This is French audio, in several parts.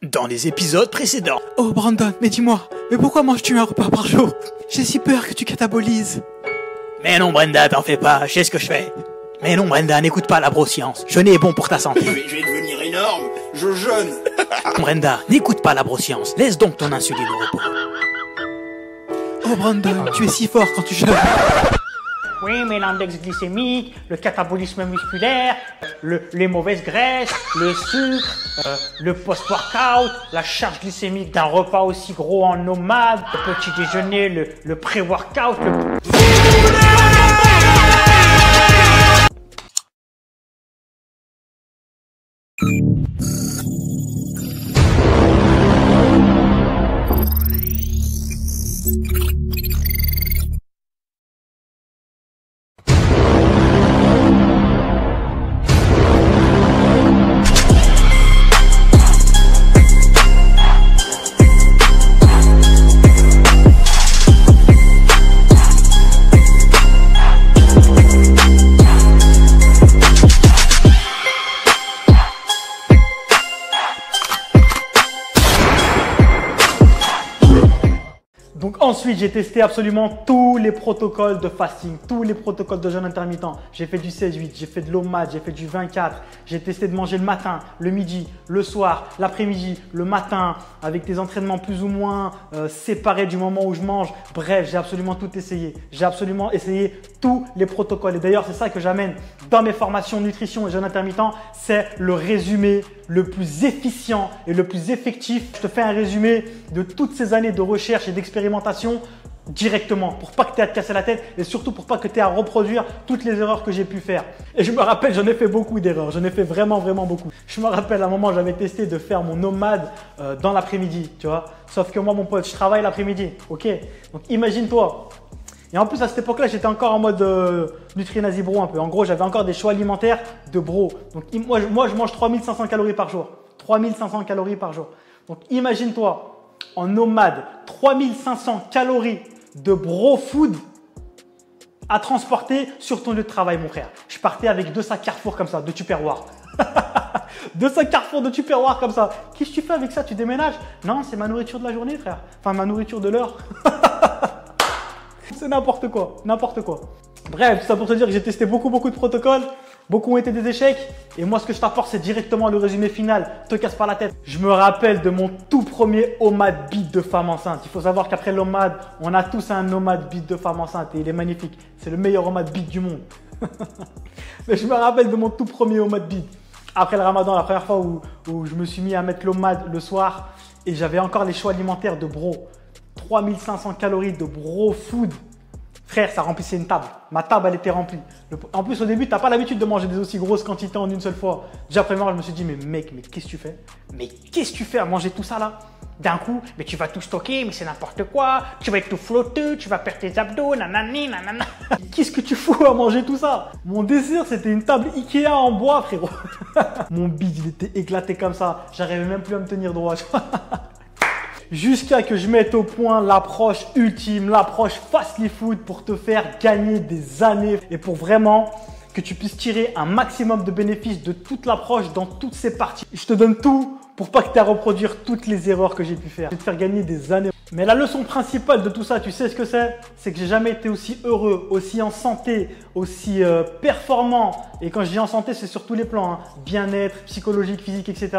dans les épisodes précédents. Oh Brandon, mais dis-moi, mais pourquoi manges-tu un repas par jour? J'ai si peur que tu catabolises. Mais non Brenda, t'en fais pas, je sais ce que je fais. Mais non Brenda, n'écoute pas la broscience. Jeûner est bon pour ta santé. Je vais devenir énorme, je jeûne. Brenda, n'écoute pas la broscience. Laisse donc ton insuline au repos. Oh Brandon, tu es si fort quand tu jeûnes. Oui, mais l'index glycémique, le catabolisme musculaire, les mauvaises graisses, le sucre, le post-workout, la charge glycémique d'un repas aussi gros en nomade, le petit déjeuner, le pré-workout, Donc ensuite, j'ai testé absolument tous les protocoles de fasting, tous les protocoles de jeûne intermittent. J'ai fait du 16-8, j'ai fait de l'OMAD, j'ai fait du 24. J'ai testé de manger le matin, le midi, le soir, l'après-midi, le matin, avec des entraînements plus ou moins séparés du moment où je mange. Bref, j'ai absolument tout essayé. J'ai absolument essayé tous les protocoles. Et d'ailleurs, c'est ça que j'amène dans mes formations nutrition et jeûne intermittent. C'est le résumé le plus efficient et le plus effectif. Je te fais un résumé de toutes ces années de recherche et d'expérimentation directement pour pas que tu aies à te casser la tête et surtout pour pas que tu aies à reproduire toutes les erreurs que j'ai pu faire. Et je me rappelle, j'en ai fait beaucoup d'erreurs. J'en ai fait vraiment beaucoup. Je me rappelle à un moment, j'avais testé de faire mon nomade dans l'après-midi, tu vois. Sauf que moi, mon pote, je travaille l'après-midi, ok? Donc imagine-toi. Et en plus, à cette époque-là, j'étais encore en mode Nutri-Nazi bro un peu. En gros, j'avais encore des choix alimentaires de bro. Donc moi, je mange 3500 calories par jour. 3500 calories par jour. Donc imagine-toi, en nomade, 3500 calories de bro food à transporter sur ton lieu de travail, mon frère. Je partais avec 2 sacs Carrefour comme ça, de Tupperware. 2 sacs Carrefour de Tupperware comme ça. Qu'est-ce que tu fais avec ça? Tu déménages? Non, c'est ma nourriture de la journée, frère. Enfin, ma nourriture de l'heure. C'est n'importe quoi, n'importe quoi. Bref, tout ça pour te dire que j'ai testé beaucoup de protocoles. Beaucoup ont été des échecs. Et moi, ce que je t'apporte, c'est directement le résumé final. Te casse pas la tête. Je me rappelle de mon tout premier OMAD beat de femme enceinte. Il faut savoir qu'après l'OMAD, on a tous un OMAD beat de femme enceinte. Et il est magnifique. C'est le meilleur OMAD beat du monde. Mais je me rappelle de mon tout premier OMAD beat. Après le ramadan, la première fois où je me suis mis à mettre l'OMAD le soir. Et j'avais encore les choix alimentaires de bro. 3500 calories de bro food. Frère, ça remplissait une table. Ma table, elle était remplie. En plus, au début, tu n'as pas l'habitude de manger des aussi grosses quantités en une seule fois. Déjà, premièrement, je me suis dit, mais mec, mais qu'est-ce que tu fais? Mais qu'est-ce que tu fais à manger tout ça là? D'un coup, mais tu vas tout stocker, mais c'est n'importe quoi. Tu vas être tout flotteux, tu vas perdre tes abdos, nanani, nanana. Qu'est-ce que tu fous à manger tout ça? Mon dessert, c'était une table Ikea en bois, frérot. Mon bide, il était éclaté comme ça. J'arrivais même plus à me tenir droit. Jusqu'à que je mette au point l'approche ultime, l'approche fastly food pour te faire gagner des années et pour vraiment que tu puisses tirer un maximum de bénéfices de toute l'approche dans toutes ses parties. Je te donne tout pour pas que tu aies à reproduire toutes les erreurs que j'ai pu faire. Je vais te faire gagner des années. Mais la leçon principale de tout ça, tu sais ce que c'est? C'est que j'ai jamais été aussi heureux, aussi en santé, aussi performant. Et quand je dis en santé, c'est sur tous les plans, hein. Bien-être, psychologique, physique, etc.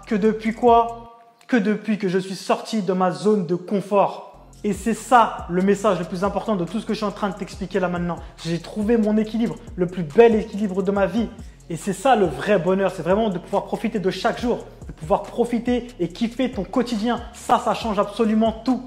Que depuis quoi? Que depuis que je suis sorti de ma zone de confort. Et c'est ça le message le plus important de tout ce que je suis en train de t'expliquer là maintenant. J'ai trouvé mon équilibre, le plus bel équilibre de ma vie. Et c'est ça le vrai bonheur, c'est vraiment de pouvoir profiter de chaque jour, de pouvoir profiter et kiffer ton quotidien. Ça change absolument tout.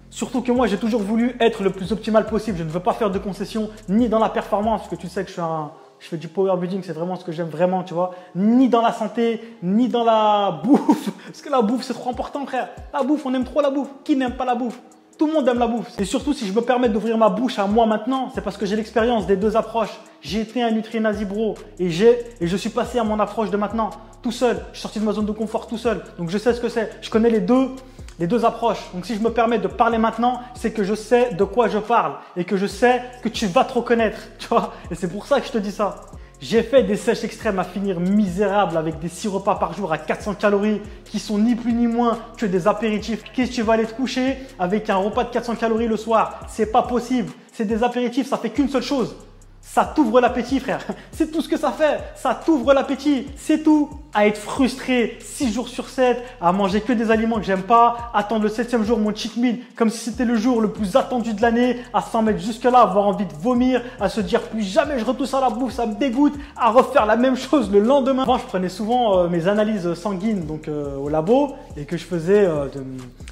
Surtout que moi, j'ai toujours voulu être le plus optimal possible. Je ne veux pas faire de concessions ni dans la performance, parce que tu sais que je fais du power building, c'est vraiment ce que j'aime vraiment, tu vois. Ni dans la santé, ni dans la bouffe. Parce que la bouffe, c'est trop important, frère. La bouffe, on aime trop la bouffe. Qui n'aime pas la bouffe? Tout le monde aime la bouffe. Et surtout, si je me permets d'ouvrir ma bouche à moi maintenant, c'est parce que j'ai l'expérience des deux approches. J'ai été un Nutri-Nazi bro et je suis passé à mon approche de maintenant, tout seul. Je suis sorti de ma zone de confort tout seul. Donc, je sais ce que c'est. Je connais les deux approches. Donc, si je me permets de parler maintenant, c'est que je sais de quoi je parle et que je sais que tu vas te reconnaître, tu vois. Et c'est pour ça que je te dis ça. J'ai fait des sèches extrêmes à finir misérables avec des 6 repas par jour à 400 calories qui sont ni plus ni moins que des apéritifs. Qu'est-ce que tu vas aller te coucher avec un repas de 400 calories le soir? C'est pas possible. C'est des apéritifs, ça fait qu'une seule chose. Ça t'ouvre l'appétit, frère. C'est tout ce que ça fait. Ça t'ouvre l'appétit. C'est tout. À être frustré 6 jours sur 7, à manger que des aliments que j'aime pas, attendre le 7e jour mon cheat meal comme si c'était le jour le plus attendu de l'année, à s'en mettre jusque là, avoir envie de vomir, à se dire plus jamais je retouche à la bouffe, ça me dégoûte, à refaire la même chose le lendemain. Avant, je prenais souvent mes analyses sanguines donc au labo et que je faisais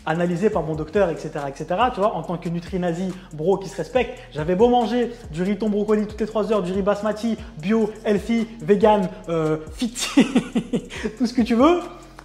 analyser par mon docteur, etc., etc. Tu vois, en tant que nutri-nazi, bro qui se respecte, j'avais beau manger du riz thon brocoli toutes les 3 heures, du riz basmati, bio, healthy, vegan, fit, tout ce que tu veux,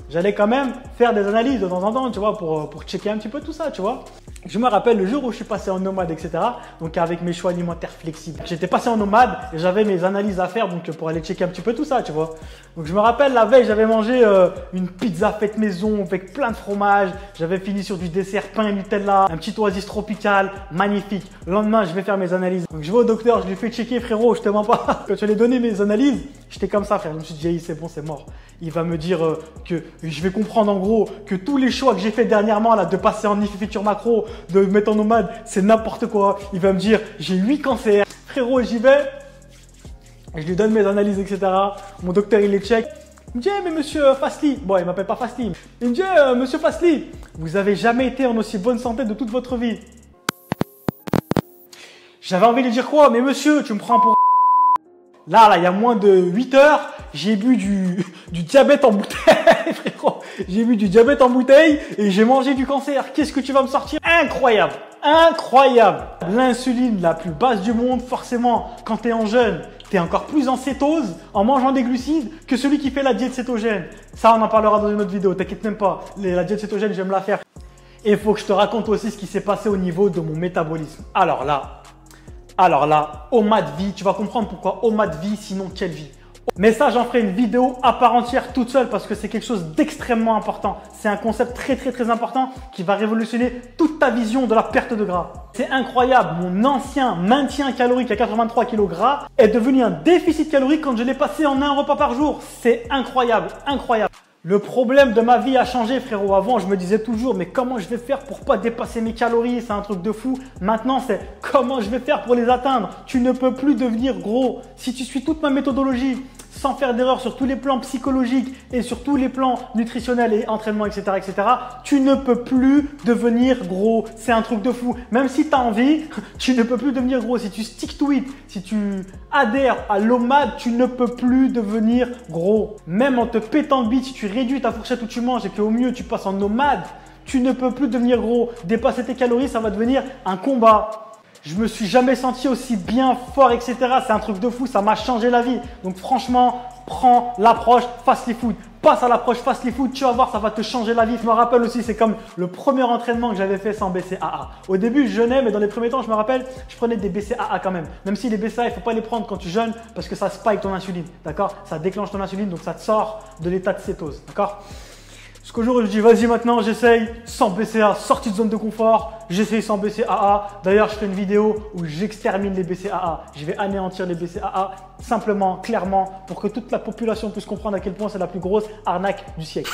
j'allais quand même faire des analyses de temps en temps, tu vois, pour checker un petit peu tout ça, tu vois. Je me rappelle le jour où je suis passé en nomade, etc. Donc avec mes choix alimentaires flexibles. J'étais passé en nomade et j'avais mes analyses à faire donc pour aller checker un petit peu tout ça, tu vois. Donc je me rappelle la veille, j'avais mangé une pizza faite maison avec plein de fromage. J'avais fini sur du dessert pain et Nutella, un petit oasis tropical, magnifique. Le lendemain, je vais faire mes analyses. Donc je vais au docteur, je lui fais checker, frérot, je te mens pas. Quand je lui ai donné mes analyses, j'étais comme ça, frère. Je me suis dit, c'est bon, c'est mort. Il va me dire que je vais comprendre en gros que tous les choix que j'ai fait dernièrement là, de passer en Futur Macro, de me mettre en nomade, c'est n'importe quoi. Il va me dire j'ai 8 cancers. Frérot, j'y vais. Je lui donne mes analyses, etc. Mon docteur, il les check. Il me dit mais monsieur Fastly. Bon, il m'appelle pas Fastly. Il me dit monsieur Fastly, vous avez jamais été en aussi bonne santé de toute votre vie. J'avais envie de dire quoi? Mais monsieur, tu me prends pour... Là, il y a moins de 8 heures, j'ai bu du diabète en bouteille, frérot. J'ai bu du diabète en bouteille et j'ai mangé du cancer. Qu'est-ce que tu vas me sortir? Incroyable, incroyable. L'insuline la plus basse du monde, forcément, quand tu es en jeûne, tu es encore plus en cétose en mangeant des glucides que celui qui fait la diète cétogène. Ça, on en parlera dans une autre vidéo, t'inquiète même pas. La diète cétogène, j'aime la faire. Et il faut que je te raconte aussi ce qui s'est passé au niveau de mon métabolisme. Alors là, OMAD vie, tu vas comprendre pourquoi OMAD vie, sinon quelle vie. Mais ça, j'en ferai une vidéo à part entière toute seule parce que c'est quelque chose d'extrêmement important. C'est un concept très important qui va révolutionner toute ta vision de la perte de gras. C'est incroyable, mon ancien maintien calorique à 83 kg gras est devenu un déficit calorique quand je l'ai passé en un repas par jour. C'est incroyable, incroyable. Le problème de ma vie a changé, frérot. Avant, je me disais toujours, mais comment je vais faire pour pas dépasser mes calories? C'est un truc de fou. Maintenant, c'est comment je vais faire pour les atteindre? Tu ne peux plus devenir gros. Si tu suis toute ma méthodologie, sans faire d'erreur sur tous les plans psychologiques et sur tous les plans nutritionnels et entraînement, etc., tu ne peux plus devenir gros. C'est un truc de fou. Même si tu as envie, tu ne peux plus devenir gros. Si tu stick to it, si tu adhères à l'OMAD, tu ne peux plus devenir gros. Même en te pétant le bide, si tu réduis ta fourchette où tu manges et qu'au mieux tu passes en nomade, tu ne peux plus devenir gros. Dépasser tes calories, ça va devenir un combat. Je me suis jamais senti aussi bien, fort, etc. C'est un truc de fou, ça m'a changé la vie. Donc franchement, prends l'approche Fastly Food. Passe à l'approche Fastly Food, tu vas voir, ça va te changer la vie. Je me rappelle aussi, c'est comme le premier entraînement que j'avais fait sans BCAA. Au début, je jeûnais, mais dans les premiers temps, je me rappelle, je prenais des BCAA quand même. Même si les BCAA, il ne faut pas les prendre quand tu jeûnes parce que ça spike ton insuline, d'accord? Ça déclenche ton insuline, donc ça te sort de l'état de cétose, d'accord? Parce qu'aujourd'hui, je dis, vas-y maintenant, j'essaye sans BCAA, sortie de zone de confort, j'essaye sans BCAA. D'ailleurs, je fais une vidéo où j'extermine les BCAA. Je vais anéantir les BCAA simplement, clairement, pour que toute la population puisse comprendre à quel point c'est la plus grosse arnaque du siècle.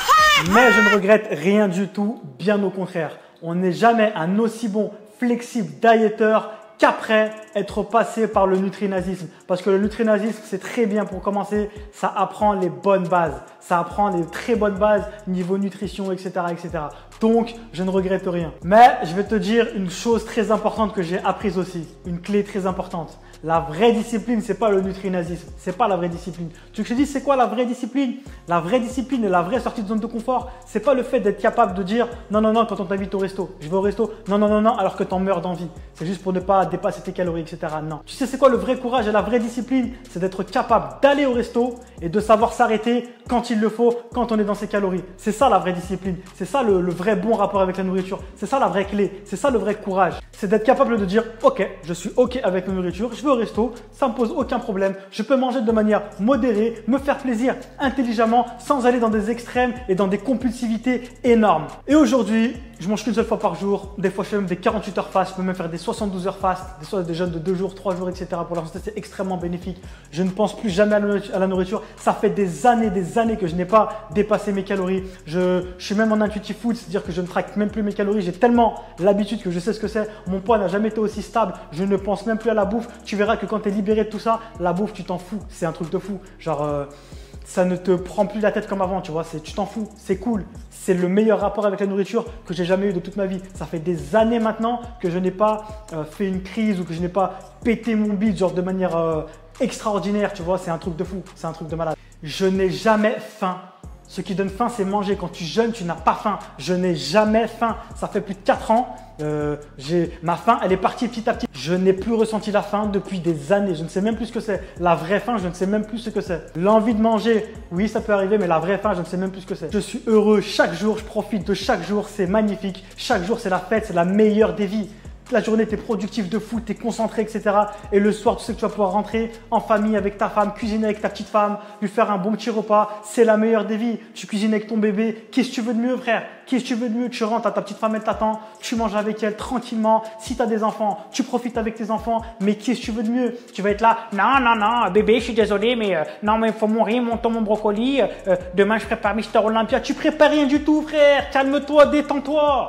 Mais je ne regrette rien du tout, bien au contraire. On n'est jamais un aussi bon flexible dieteur qu'après être passé par le nutrinazisme. Parce que le nutrinazisme, c'est très bien pour commencer. Ça apprend les bonnes bases. Ça apprend les très bonnes bases niveau nutrition, etc., etc. Donc, je ne regrette rien. Mais je vais te dire une chose très importante que j'ai apprise aussi. Une clé très importante. La vraie discipline, c'est pas le nutrinazisme. C'est pas la vraie discipline. Tu veux que je te dise, c'est quoi la vraie discipline? La vraie discipline et la vraie sortie de zone de confort, c'est pas le fait d'être capable de dire non, non, non, quand on t'invite au resto, je vais au resto, non, non, non, non, alors que t'en meurs d'envie. C'est juste pour ne pas dépasser tes calories, etc. Non. Tu sais, c'est quoi le vrai courage et la vraie discipline? C'est d'être capable d'aller au resto et de savoir s'arrêter quand il le faut, quand on est dans ses calories. C'est ça la vraie discipline. C'est ça le vrai bon rapport avec la nourriture. C'est ça la vraie clé. C'est ça le vrai courage. C'est d'être capable de dire ok, je suis ok avec la nourriture, je vais au resto, ça me pose aucun problème. Je peux manger de manière modérée, me faire plaisir intelligemment sans aller dans des extrêmes et dans des compulsivités énormes. Et aujourd'hui, Je mange qu'une seule fois par jour. Des fois, je fais même des 48 heures fast. Je peux même faire des 72 heures fast. Des jeûnes de 2 jours, 3 jours, etc. Pour la santé, c'est extrêmement bénéfique. Je ne pense plus jamais à la nourriture. Ça fait des années que je n'ai pas dépassé mes calories. Je suis même en intuitive food, c'est-à-dire que je ne traque même plus mes calories. J'ai tellement l'habitude que je sais ce que c'est. Mon poids n'a jamais été aussi stable. Je ne pense même plus à la bouffe. Tu verras que quand tu es libéré de tout ça, la bouffe, tu t'en fous. C'est un truc de fou. Genre, ça ne te prend plus la tête comme avant, tu vois. Tu t'en fous. C'est cool. C'est le meilleur rapport avec la nourriture que j'ai jamais eu de toute ma vie. Ça fait des années maintenant que je n'ai pas fait une crise ou que je n'ai pas pété mon bide genre de manière extraordinaire, tu vois. C'est un truc de fou. C'est un truc de malade. Je n'ai jamais faim. Ce qui donne faim, c'est manger. Quand tu jeûnes, tu n'as pas faim. Je n'ai jamais faim. Ça fait plus de 4 ans. Ma faim, elle est partie petit à petit. Je n'ai plus ressenti la faim depuis des années. Je ne sais même plus ce que c'est. La vraie faim, je ne sais même plus ce que c'est. L'envie de manger, oui, ça peut arriver, mais la vraie faim, je ne sais même plus ce que c'est. Je suis heureux chaque jour. Je profite de chaque jour. C'est magnifique. Chaque jour, c'est la fête. C'est la meilleure des vies. La journée, tu es productif de fou, tu es concentré, etc. Et le soir, tu sais que tu vas pouvoir rentrer en famille avec ta femme, cuisiner avec ta petite femme, lui faire un bon petit repas. C'est la meilleure des vies. Tu cuisines avec ton bébé. Qu'est-ce que tu veux de mieux, frère? Qu'est-ce que tu veux de mieux? Tu rentres à ta petite femme, elle t'attend. Tu manges avec elle tranquillement. Si tu as des enfants, tu profites avec tes enfants. Mais qu'est-ce que tu veux de mieux? Tu vas être là. Non, bébé, je suis désolé, mais non, mais il faut mourir, mon brocoli. Demain, je prépare Mister Olympia. Tu prépares rien du tout, frère. Calme-toi, détends-toi.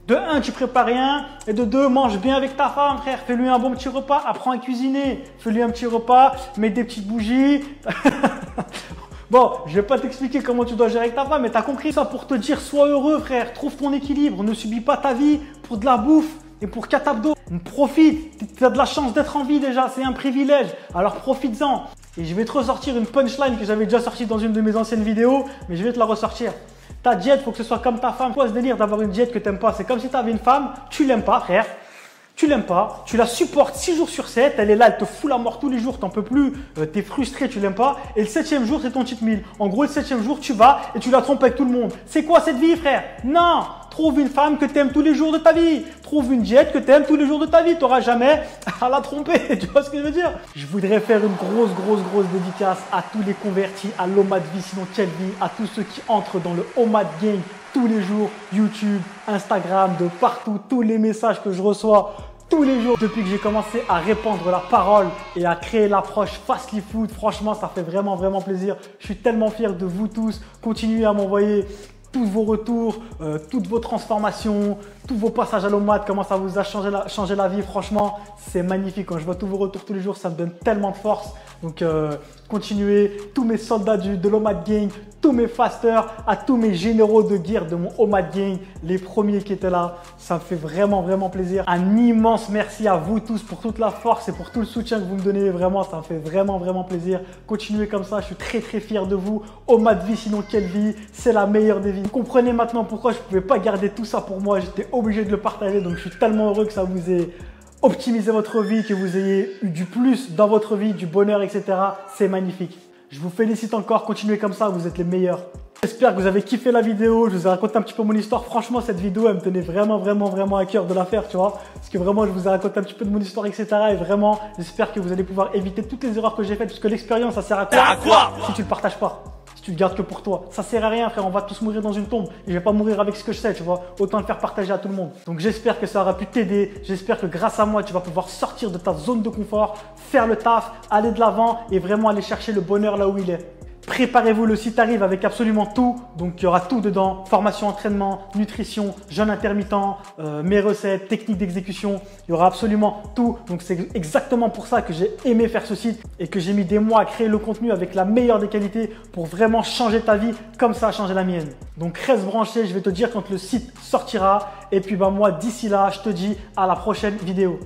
De 1, tu prépares rien. Et de 2, mange bien avec ta femme, frère. Fais-lui un bon petit repas. Apprends à cuisiner. Fais-lui un petit repas. Mets des petites bougies. Bon, je vais pas t'expliquer comment tu dois gérer avec ta femme, mais tu as compris ça pour te dire sois heureux, frère. Trouve ton équilibre. Ne subis pas ta vie pour de la bouffe et pour 4 abdos. Profite. Tu as de la chance d'être en vie déjà. C'est un privilège. Alors profites-en. Et je vais te ressortir une punchline que j'avais déjà sortie dans une de mes anciennes vidéos, mais je vais te la ressortir. Ta diète, il faut que ce soit comme ta femme. Quoi ce délire d'avoir une diète que tu n'aimes pas? C'est comme si tu avais une femme, tu l'aimes pas, frère. Tu l'aimes pas, tu la supportes 6 jours sur 7, elle est là, elle te fout la mort tous les jours, t'en peux plus, t'es frustré, tu l'aimes pas. Et le 7e jour, c'est ton cheat meal. En gros, le 7e jour, tu vas et tu la trompes avec tout le monde. C'est quoi cette vie, frère? Non! Trouve une femme que tu aimes tous les jours de ta vie. Trouve une diète que tu aimes tous les jours de ta vie. Tu n'auras jamais à la tromper. Tu vois ce que je veux dire? Je voudrais faire une grosse dédicace à tous les convertis à l'OMAD vie, sinon quelle vie, à tous ceux qui entrent dans le OMAD Gang tous les jours, YouTube, Instagram, de partout, tous les messages que je reçois tous les jours. Depuis que j'ai commencé à répandre la parole et à créer l'approche Fastly Food, franchement, ça fait vraiment plaisir. Je suis tellement fier de vous tous. Continuez à m'envoyer tous vos retours, toutes vos transformations, tous vos passages à l'OMAD, comment ça vous a changé la vie. Franchement, c'est magnifique. Quand je vois tous vos retours tous les jours, ça me donne tellement de force. Donc, continuez. Tous mes soldats de l'OMAD Gang, tous mes fasters, à tous mes généraux de guerre de mon OMAD Gang, les premiers qui étaient là, ça me fait vraiment plaisir. Un immense merci à vous tous pour toute la force et pour tout le soutien que vous me donnez. Vraiment, ça me fait vraiment plaisir. Continuez comme ça, je suis très fier de vous. OMAD vie, sinon quelle vie, c'est la meilleure des vies. Vous comprenez maintenant pourquoi je ne pouvais pas garder tout ça pour moi. J'étais obligé de le partager, donc je suis tellement heureux que ça vous ait optimisé votre vie, que vous ayez eu du plus dans votre vie, du bonheur, etc. C'est magnifique. Je vous félicite encore, continuez comme ça, vous êtes les meilleurs. J'espère que vous avez kiffé la vidéo, je vous ai raconté un petit peu mon histoire. Franchement, cette vidéo, elle me tenait vraiment à cœur de la faire, tu vois. Parce que vraiment, je vous ai raconté un petit peu de mon histoire, etc. Et vraiment, j'espère que vous allez pouvoir éviter toutes les erreurs que j'ai faites. Parce que l'expérience, ça sert à quoi si tu le partages pas? Si tu le gardes que pour toi, ça sert à rien, frère. On va tous mourir dans une tombe. Et je vais pas mourir avec ce que je sais, tu vois. Autant le faire partager à tout le monde. Donc j'espère que ça aura pu t'aider. J'espère que grâce à moi, tu vas pouvoir sortir de ta zone de confort, faire le taf, aller de l'avant et vraiment aller chercher le bonheur là où il est. Préparez-vous, le site arrive avec absolument tout. Donc, il y aura tout dedans. Formation, entraînement, nutrition, jeûne intermittent, mes recettes, techniques d'exécution. Il y aura absolument tout. Donc, c'est exactement pour ça que j'ai aimé faire ce site et que j'ai mis des mois à créer le contenu avec la meilleure des qualités pour vraiment changer ta vie comme ça a changé la mienne. Donc, reste branché. Je vais te dire quand le site sortira. Et puis, moi, d'ici là, je te dis à la prochaine vidéo.